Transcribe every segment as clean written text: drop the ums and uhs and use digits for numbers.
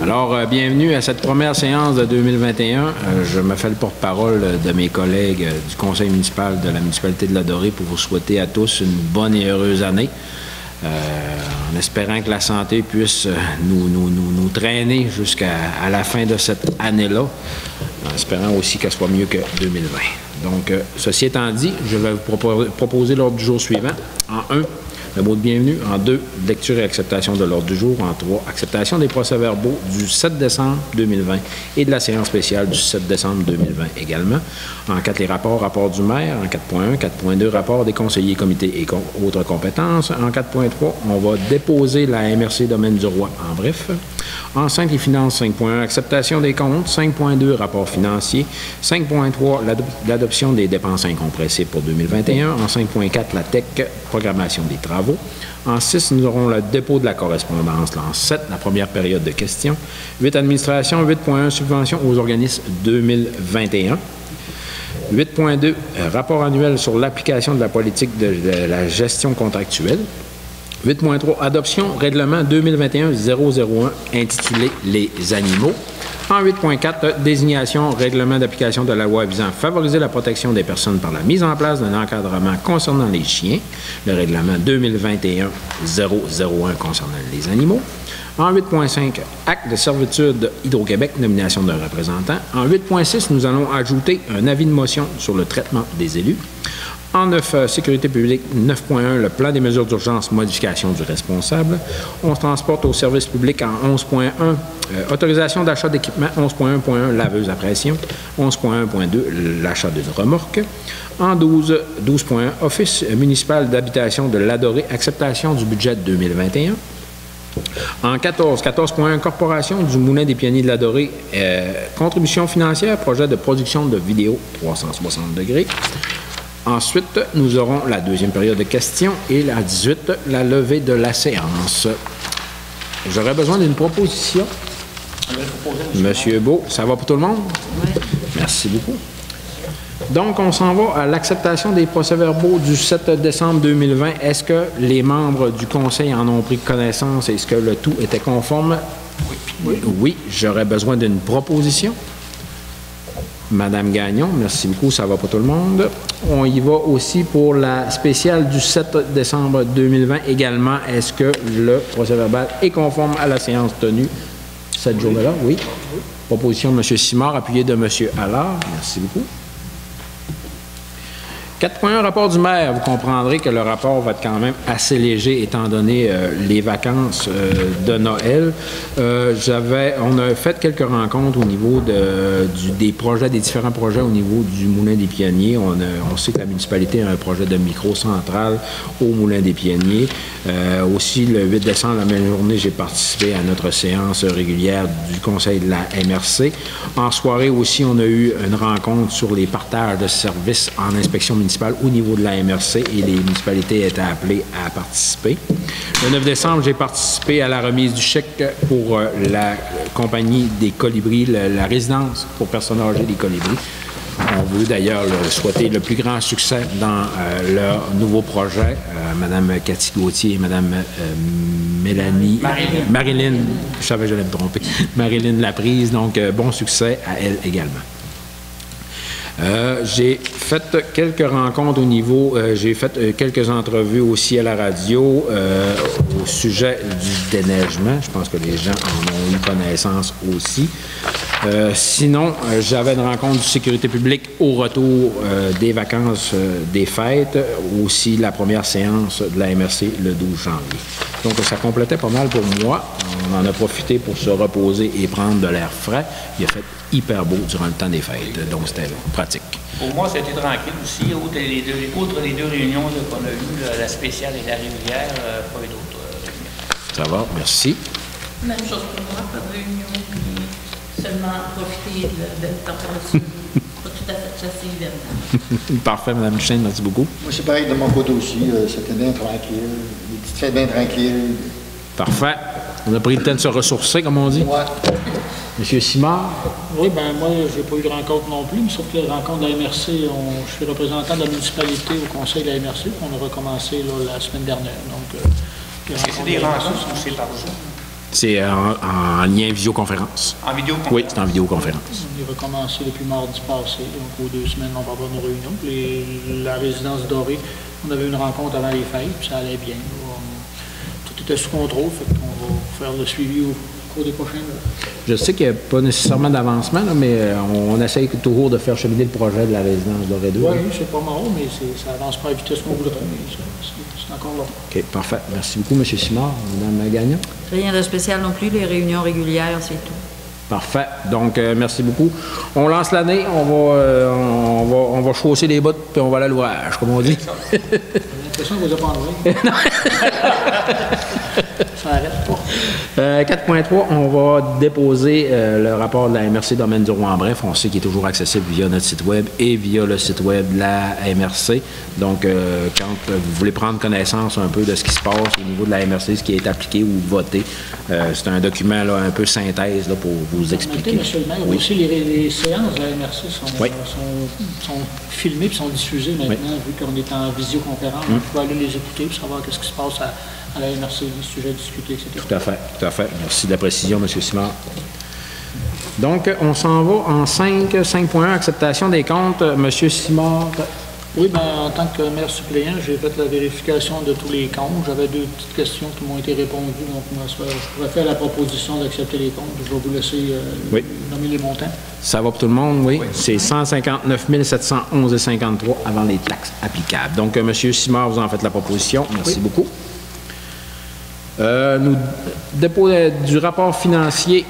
Alors, bienvenue à cette première séance de 2021. Je me fais le porte-parole de mes collègues du conseil municipal de la municipalité de Ladorée pour vous souhaiter à tous une bonne et heureuse année. En espérant que la santé puisse nous traîner jusqu'à la fin de cette année-là, en espérant aussi qu'elle soit mieux que 2020. Donc, ceci étant dit, je vais vous proposer l'ordre du jour suivant. En 1, le mot de bienvenue. En 2, lecture et acceptation de l'ordre du jour. En 3, acceptation des procès-verbaux du 7 décembre 2020 et de la séance spéciale du 7 décembre 2020 également. En 4, les rapport du maire. En 4.1, 4.2, rapport des conseillers, comités et autres compétences. En 4.3, on va déposer la MRC Domaine du Roi en bref. En 5, les finances. 5.1, acceptation des comptes. 5.2, rapport financier. 5.3, l'adoption des dépenses incompressibles pour 2021. En 5.4, la TEC, programmation des travaux. En 6, nous aurons le dépôt de la correspondance. En 7, la première période de questions. 8, administration. 8.1, subvention aux organismes 2021. 8.2, rapport annuel sur l'application de la politique de la gestion contractuelle. 8.3, adoption règlement 2021-001 intitulé « Les animaux ». En 8.4, désignation règlement d'application de la loi visant à favoriser la protection des personnes par la mise en place d'un encadrement concernant les chiens, le règlement 2021-001 concernant les animaux. En 8.5, acte de servitude Hydro-Québec, nomination d'un représentant. En 8.6, nous allons ajouter un avis de motion sur le traitement des élus. En 9, sécurité publique, 9.1, le plan des mesures d'urgence, modification du responsable. On se transporte au service public en 11.1, autorisation d'achat d'équipement, 11.1.1, laveuse à pression. 11.1.2, l'achat d'une remorque. En 12, 12.1, office municipal d'habitation de Ladorée, acceptation du budget 2021. En 14, 14.1, corporation du Moulin des Pionniers de Ladorée, contribution financière, projet de production de vidéos 360 degrés. Ensuite, nous aurons la deuxième période de questions et la 18, la levée de la séance. J'aurais besoin d'une proposition. Monsieur Beau, ça va pour tout le monde? Oui. Merci beaucoup. Donc, on s'en va à l'acceptation des procès-verbaux du 7 décembre 2020. Est-ce que les membres du conseil en ont pris connaissance? Est-ce que le tout était conforme? Oui. Oui, j'aurais besoin d'une proposition. Madame Gagnon, merci beaucoup, ça va pour tout le monde. On y va aussi pour la spéciale du 7 décembre 2020 également. Est-ce que le procès-verbal est conforme à la séance tenue cette journée-là? Oui. Proposition de M. Simard, appuyée de M. Allard. Merci beaucoup. 4.1, rapport du maire. Vous comprendrez que le rapport va être quand même assez léger étant donné les vacances de Noël. On a fait quelques rencontres au niveau des projets, des différents projets au niveau du Moulin des Pionniers. On sait que la municipalité a un projet de micro-centrale au Moulin des Pionniers. Aussi, le 8 décembre, la même journée, j'ai participé à notre séance régulière du conseil de la MRC. En soirée aussi, on a eu une rencontre sur les partages de services en inspection municipale au niveau de la MRC et les municipalités étaient appelées à participer. Le 9 décembre, j'ai participé à la remise du chèque pour la compagnie des Colibris, la résidence pour personnes âgées des Colibris. On veut d'ailleurs souhaiter le plus grand succès dans leur nouveau projet. Mme Cathy Gauthier et Mme Marilyn, je savais que j'allais me tromper, Marilyn Laprise, donc bon succès à elle également. J'ai fait quelques rencontres au niveau, j'ai fait quelques entrevues aussi à la radio au sujet du déneigement. Je pense que les gens en ont eu connaissance aussi. Sinon, j'avais une rencontre de sécurité publique au retour des vacances des fêtes, aussi la première séance de la MRC le 12 janvier. Donc, ça complétait pas mal pour moi. On en a profité pour se reposer et prendre de l'air frais. Il a fait hyper beau durant le temps des fêtes, donc c'était pratique. Pour moi, c'était tranquille aussi. Outre les deux réunions qu'on a eues, la spéciale et la régulière, pas eu d'autres réunions. Ça va, merci. Même chose pour moi, pas de réunion, puis seulement profiter de température. Pas tout à fait chassé hivernal. Parfait, Mme Duchesne, merci beaucoup. Moi, c'est pareil de mon côté aussi. C'était bien tranquille. Les petites fêtes bien tranquilles. Parfait. On a pris le temps de se ressourcer, comme on dit. Ouais. Monsieur Simard? Oui, bien moi, je n'ai pas eu de rencontre non plus, mais sauf que la rencontre de la MRC, je suis représentant de la municipalité au conseil de la MRC. On a recommencé là, la semaine dernière. Donc, est-ce que c'est des rencontres ou c'est par jour? C'est en lien visioconférence. En vidéoconférence? Oui, c'est en vidéoconférence. On est recommencé depuis mardi passé, donc aux 2 semaines, on va avoir une réunion. Puis la résidence dorée, on avait une rencontre avant les fêtes, puis ça allait bien. Tout était sous contrôle, fait qu'on va faire le suivi au cours des prochains mois. Je sais qu'il n'y a pas nécessairement d'avancement, là, mais on essaye toujours de faire cheminer le projet de la résidence dorée 2. Oui, c'est pas marrant, mais ça avance pas à la vitesse qu'on voudrait, mais c'est encore là. OK, parfait. Merci beaucoup, M. Simard. Mme Gagnon? Rien de spécial non plus, les réunions régulières, c'est tout. Parfait. Donc, merci beaucoup. On lance l'année, on va chausser les bottes, puis on va aller à l'ouvrage, comme on dit. J'ai l'impression que vous avez pas enlevé. Ça arrête pas. 4.3, on va déposer le rapport de la MRC Domaine du Rouen-Bref. On sait qu'il est toujours accessible via notre site web et via le site web de la MRC. Donc, quand vous voulez prendre connaissance un peu de ce qui se passe au niveau de la MRC, ce qui est appliqué ou voté, c'est un document là, un peu synthèse là, pour vous expliquer. Monsieur le maire, Oui. aussi les séances de la MRC Oui. sont filmées et sont diffusées maintenant, vu qu'on est en visioconférence. Vous pouvez aller les écouter pour savoir ce qui se passe à la MRC, les sujets discutés, etc. Tout à fait, tout à fait. Merci de la précision, M. Simard. Donc, on s'en va en 5.1, acceptation des comptes. M. Simard. Oui, bien, en tant que maire suppléant, j'ai fait la vérification de tous les comptes. J'avais 2 petites questions qui m'ont été répondues, donc moi, je pourrais faire la proposition d'accepter les comptes. Je vais vous laisser nommer les montants. Ça va pour tout le monde, oui? C'est 159 711,53 avant les taxes applicables. Donc, M. Simard, vous en faites la proposition. Merci beaucoup. Nous dépôt du rapport financier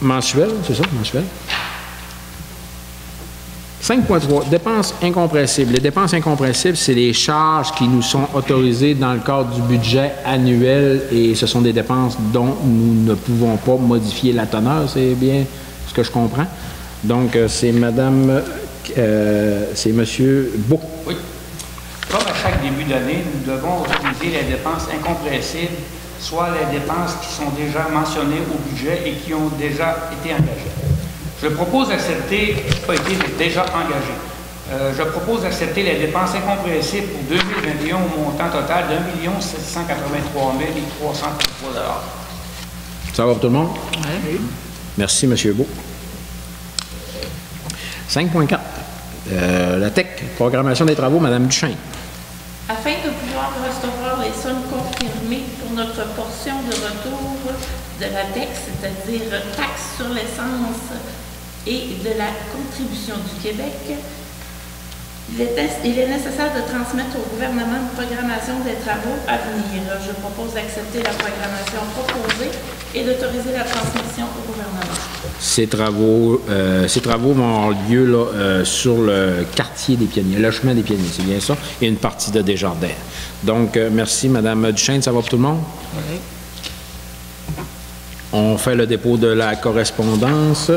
mensuel, c'est ça, mensuel? 5.3, dépenses incompressibles. Les dépenses incompressibles, c'est les charges qui nous sont autorisées dans le cadre du budget annuel et ce sont des dépenses dont nous ne pouvons pas modifier la teneur, c'est bien ce que je comprends. Donc, c'est Madame, c'est Monsieur Beau. Oui. Comme à chaque début d'année, nous devons autoriser les dépenses incompressibles, soit les dépenses qui sont déjà mentionnées au budget et qui ont déjà été engagées. Je propose d'accepter, pas été déjà engagé. Je propose d'accepter les dépenses incompressibles pour 2021 au montant total d'1 783 333 $. Ça va pour tout le monde? Oui. Merci, M. Beau. 5.4. La TEC, programmation des travaux, Mme Duchesne. Afin de pouvoir recevoir les sommes confirmées pour notre portion de retour de la taxe, c'est-à-dire taxe sur l'essence et de la contribution du Québec, il est nécessaire de transmettre au gouvernement une programmation des travaux à venir. Je propose d'accepter la programmation proposée et d'autoriser la transmission au gouvernement. Ces travaux vont avoir lieu là, sur le quartier des Pionniers, le chemin des Pionniers, c'est bien ça, et une partie de Desjardins. Donc, merci, Mme Duchesne. Ça va pour tout le monde? Oui. On fait le dépôt de la correspondance.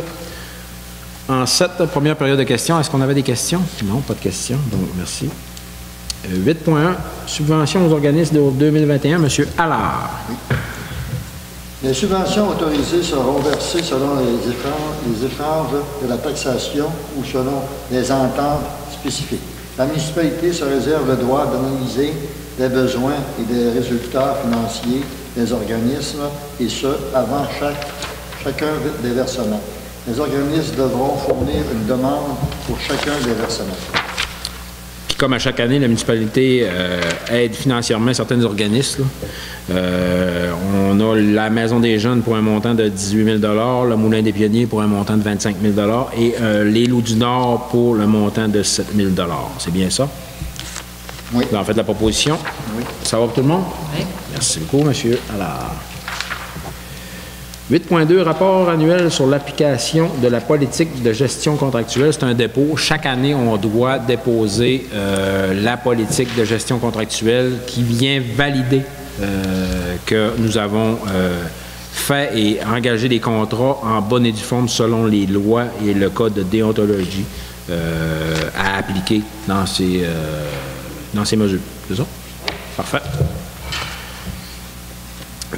En cette première période de questions, est-ce qu'on avait des questions? Non, pas de questions, donc merci. 8.1, subventions aux organismes de 2021, M. Allard. Oui. Les subventions autorisées seront versées selon les échanges de la taxation ou selon les ententes spécifiques. La municipalité se réserve le droit d'analyser les besoins et les résultats financiers des organismes, et ce, avant chacun des versements. Les organismes devront fournir une demande pour chacun des versements. Puis comme à chaque année, la municipalité aide financièrement certains organismes. On a la Maison des Jeunes pour un montant de 18 000 le Moulin des Pionniers pour un montant de 25 000 et les Loups du Nord pour le montant de 7 000 C'est bien ça? Oui. Vous en faites la proposition? Oui. Ça va pour tout le monde? Oui. Merci beaucoup, monsieur Allard. 8.2, rapport annuel sur l'application de la politique de gestion contractuelle. C'est un dépôt. Chaque année, on doit déposer la politique de gestion contractuelle qui vient valider que nous avons fait et engagé des contrats en bonne et due forme selon les lois et le code de déontologie à appliquer dans ces mesures. C'est ça? Parfait.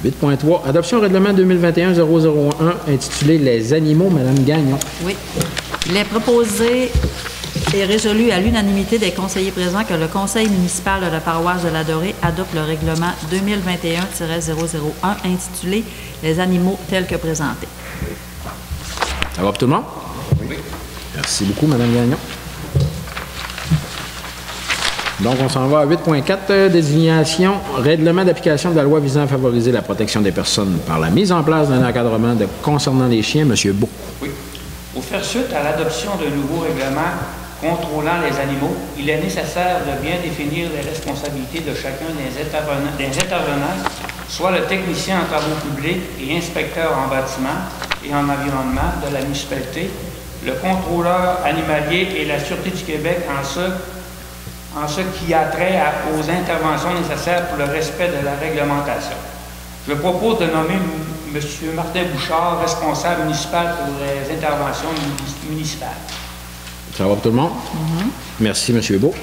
8.3, adoption règlement 2021-001 intitulé « Les animaux », Mme Gagnon. Oui. Il est proposé est résolu à l'unanimité des conseillers présents que le conseil municipal de la paroisse de la Dorée adopte le règlement 2021-001 intitulé « Les animaux tels que présentés ». Ça va pour tout le monde? Oui. Merci beaucoup, Mme Gagnon. Donc, on s'en va à 8.4, désignation, règlement d'application de la loi visant à favoriser la protection des personnes par la mise en place d'un encadrement concernant les chiens. M. Beau. Oui. Pour faire suite à l'adoption d'un nouveau règlement contrôlant les animaux, il est nécessaire de bien définir les responsabilités de chacun des intervenants, soit le technicien en travaux publics et inspecteur en bâtiment et en environnement de la municipalité, le contrôleur animalier et la Sûreté du Québec en ce qui a trait aux interventions nécessaires pour le respect de la réglementation. Je propose de nommer M. Martin Bouchard, responsable municipal pour les interventions municipales. Ça va pour tout le monde? Merci, M. Beau.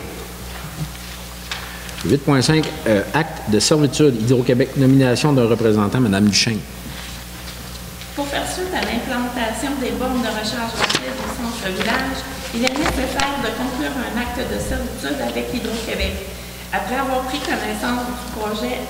8.5, acte de servitude Hydro-Québec, nomination d'un représentant, Mme Duchesne. Pour faire suite à l'implantation des bornes de recharge rapide au centre-village, il est nécessaire de conclure un acte de servitude avec Hydro-Québec. Après avoir pris connaissance du projet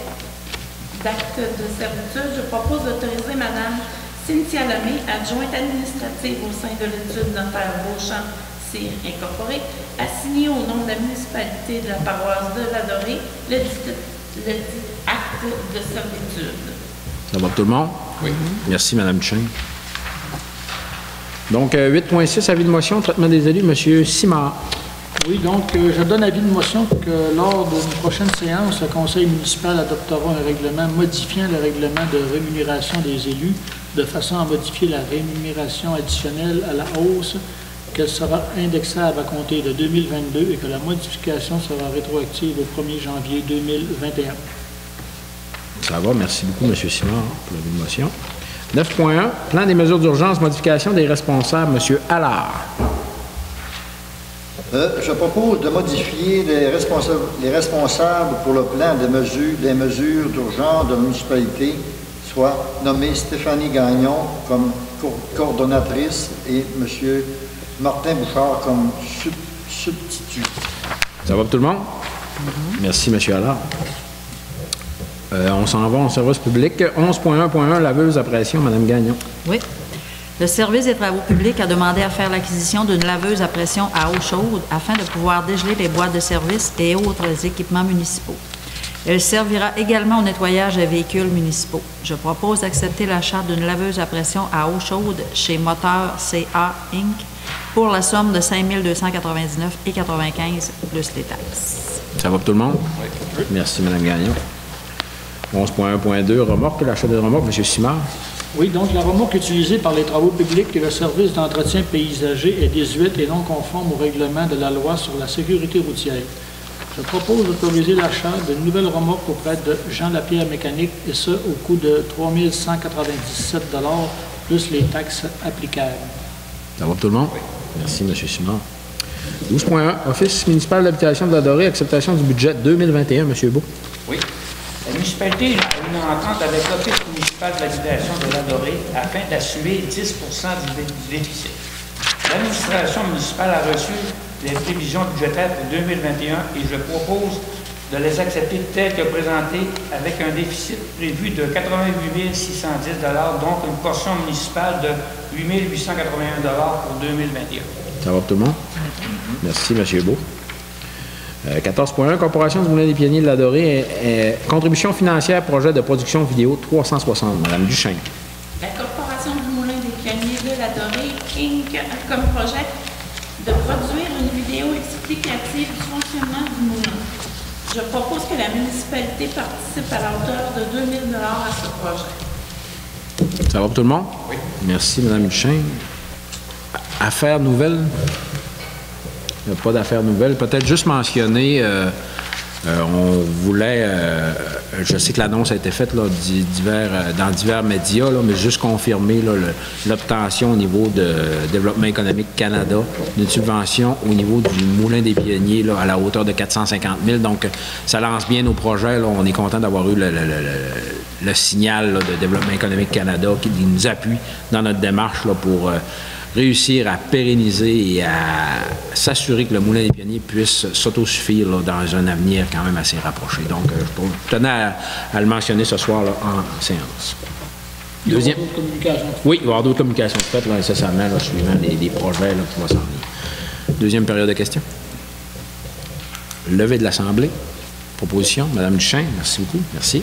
d'acte de servitude, je propose d'autoriser Mme Cynthia Lemay, adjointe administrative au sein de l'étude notaire Beauchamp Cyr Incorporé, a signé au nom de la municipalité de la paroisse de la Dorée le dit acte de servitude. Ça va pour tout le monde? Oui. Merci, Mme Duchesne. Donc, 8.6, avis de motion, traitement des élus, M. Simard. Oui, donc, je donne avis de motion que lors d'une prochaine séance, le conseil municipal adoptera un règlement modifiant le règlement de rémunération des élus de façon à modifier la rémunération additionnelle à la hausse, qu'elle sera indexable à compter de 2022 et que la modification sera rétroactive au 1er janvier 2021. Ça va, merci beaucoup, M. Simard, pour l'avis de motion. 9.1, plan des mesures d'urgence, modification des responsables, M. Allard. Je propose de modifier les responsables pour le plan des mesures d'urgence de la municipalité, soit nommé Stéphanie Gagnon comme coordonnatrice et M. Martin Bouchard comme substitut. Ça va pour tout le monde? Merci, M. Allard. On s'en va en service public. 11.1.1, laveuse à pression, Mme Gagnon. Oui. Le service des travaux publics a demandé à faire l'acquisition d'une laveuse à pression à eau chaude afin de pouvoir dégeler les boîtes de service et autres équipements municipaux. Elle servira également au nettoyage des véhicules municipaux. Je propose d'accepter l'achat d'une laveuse à pression à eau chaude chez Moteur CA Inc. pour la somme de 5 299,95 plus les taxes. Ça va pour tout le monde? Oui. Merci, Mme Gagnon. 11.1.2, remorque, l'achat de remorque, M. Simard. Oui, donc la remorque utilisée par les travaux publics et le service d'entretien paysager est désuète et non conforme au règlement de la loi sur la sécurité routière. Je propose d'autoriser l'achat d'une nouvelle remorque auprès de Jean Lapierre Mécanique et ce, au coût de 3 197 $ plus les taxes applicables. Ça va pour tout le monde? Oui. Merci, M. Simard. 12.1, Office municipal d'habitation de la Dorée, acceptation du budget 2021, M. Beau. Oui. La municipalité a une entente avec l'Office municipal de l'habitation de la Dorée afin d'assumer 10 du déficit. L'administration municipale a reçu les prévisions budgétaires pour 2021 et je propose de les accepter telles que présentées avec un déficit prévu de 88 610 $, donc une portion municipale de 8 881 $ pour 2021. Ça va pour tout le monde? Merci, M. Beau. 14.1, Corporation du Moulin des Pionniers de la Dorée, contribution financière, projet de production vidéo 360, Mme Duchesne. La Corporation du Moulin des Pionniers de la Dorée, Inc. a comme projet de produire une vidéo explicative du fonctionnement du moulin. Je propose que la municipalité participe à la hauteur de 2 000 $ à ce projet. Ça va pour tout le monde? Oui. Merci, Mme Duchesne. Affaires nouvelles? Il n'y a pas d'affaires nouvelles. Peut-être juste mentionner, on voulait, je sais que l'annonce a été faite là, dans divers médias, là, mais juste confirmer l'obtention au niveau de Développement économique Canada d'une subvention au niveau du Moulin des Pionniers là, à la hauteur de 450 000. Donc, ça lance bien nos projets. Là. On est content d'avoir eu le signal là, de Développement économique Canada qui nous appuie dans notre démarche là, pour réussir à pérenniser et à s'assurer que le Moulin des Pionniers puisse s'autosuffire là, dans un avenir quand même assez rapproché. Donc, je tenais à le mentionner ce soir là, en séance. Deuxième. Il y aura d'autres communications. Oui, il va y avoir d'autres communications faites là, nécessairement, là, suivant des projets là, qui vont s'en venir. Deuxième période de questions. Levée de l'Assemblée. Proposition, Mme Duchesne, merci beaucoup. Merci.